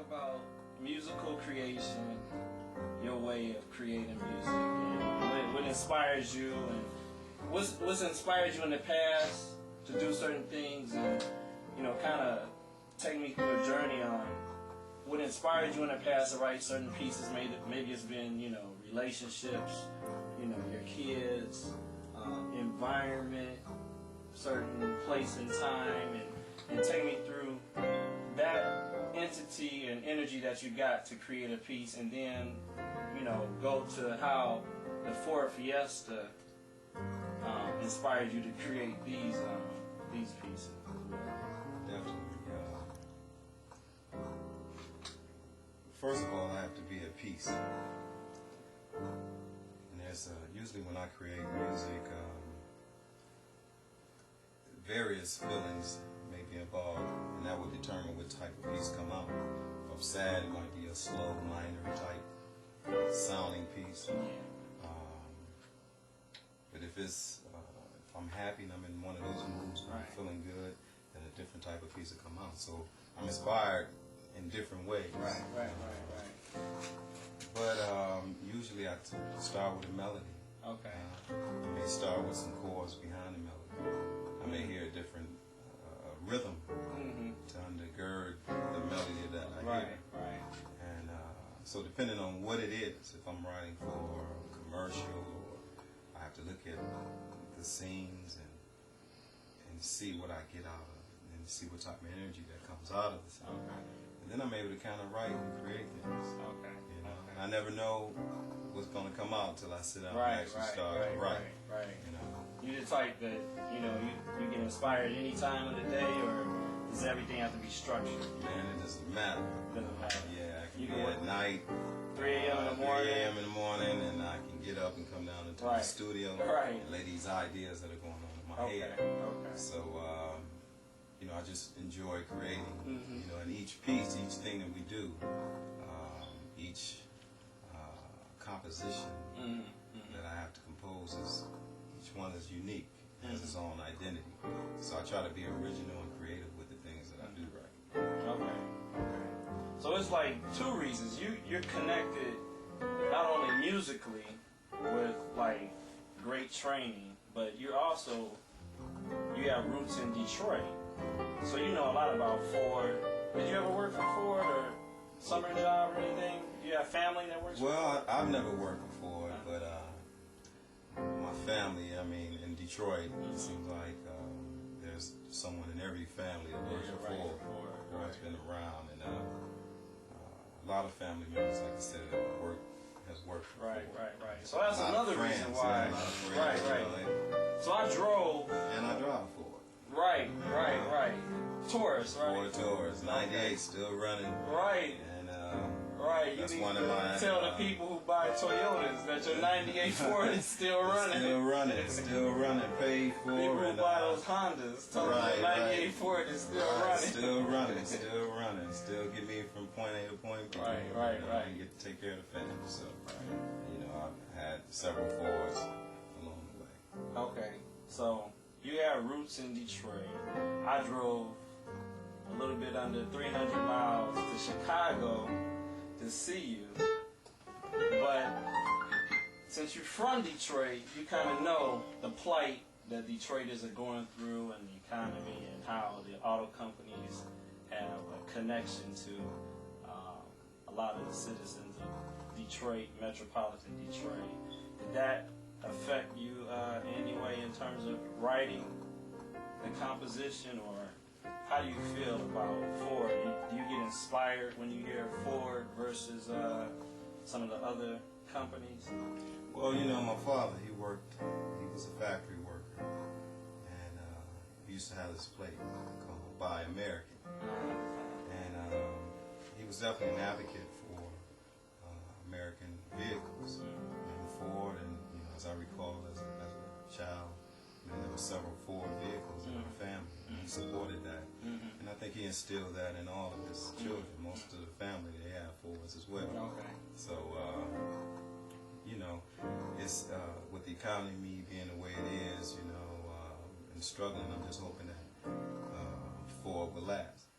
about musical creation, your way of creating music, and what inspires you, and what's inspired you in the past to do certain things, and kind of take me through a journey on what inspired you in the past to write certain pieces. Maybe it's been relationships, your kids, environment, certain place and time, and take me through that entity and energy that you got to create a piece, and then go to how the Ford Fiesta inspired you to create these pieces. Definitely. First of all, I have to be at peace. And there's usually when I create music, various feelings may be involved, and that will determine what type of piece come out. If I'm sad, it might be a slow, minor type sounding piece. But if I'm happy and I'm in one of those moods, I'm feeling good, then a different type of piece will come out. So I'm inspired in different ways. Right. But usually I start with a melody. Okay. I may start with some chords behind the melody. I may hear a different rhythm to undergird the melody that I hear. Right. And so depending on what it is, if I'm writing for a commercial, or I have to look at the scenes and see what I get out of it, and see what type of energy that comes out of the scene. Okay. And then I'm able to kind of write and create things. Okay. And I never know what's going to come out until I sit down and actually start to write. Right. You the type that you get inspired any time of the day, or does everything have to be structured? Man, it doesn't matter. Doesn't matter. Yeah, I can be at night, 3 a.m. in the morning. 3 a.m. in the morning, and I can get up and come down into the studio and lay these ideas that are going on in my head. Okay. So, I just enjoy creating. And each piece, each thing that we do, each composition that I have to compose each one is unique, has its own identity. So I try to be original and creative with the things that I do write. Okay. So it's like two reasons. You're connected not only musically with like great training, but you have roots in Detroit. So you know a lot about Ford. Did you ever work for Ford or summer job or anything? Do you have family that works for Ford? Well, I've never worked for Ford, but my family, in Detroit, it seems like there's someone in every family that works for Ford. That's been around, and a lot of family members, like I said, has worked for Ford. Right. So that's another reason why. Right. So I drove. And I drive Ford. Right. Taurus, right? Ford Taurus, 98, still running. Right. And that's one of my. Tell the people who buy Toyotas that your 98 Ford is still running. Still running, paid for. People who buy those Hondas, tell them the 98 Ford is still running. Still get me from point A to point B. Right. And get to take care of the family. So, I've had several Fords along the way. Okay, so you have roots in Detroit. I drove a little bit under 300 miles to Chicago to see you. But since you're from Detroit, you kind of know the plight that Detroiters are going through, and the economy, and how the auto companies have a connection to a lot of the citizens of Detroit, metropolitan Detroit. Did that affect you in any way in terms of writing the composition, or how do you feel about Ford? Do you get inspired when you hear Ford versus some of the other companies? Well, my father, he was a factory worker, and he used to have this plate called Buy American, and he was definitely an advocate for American vehicles, and Ford, and as I recall, as a child, there were several Ford vehicles in our family, and he supported that. And I think he instilled that in all of his children. Most of the family, they have Fords as well. Okay. So, it's with the economy being the way it is, and struggling, I'm just hoping that Ford will last.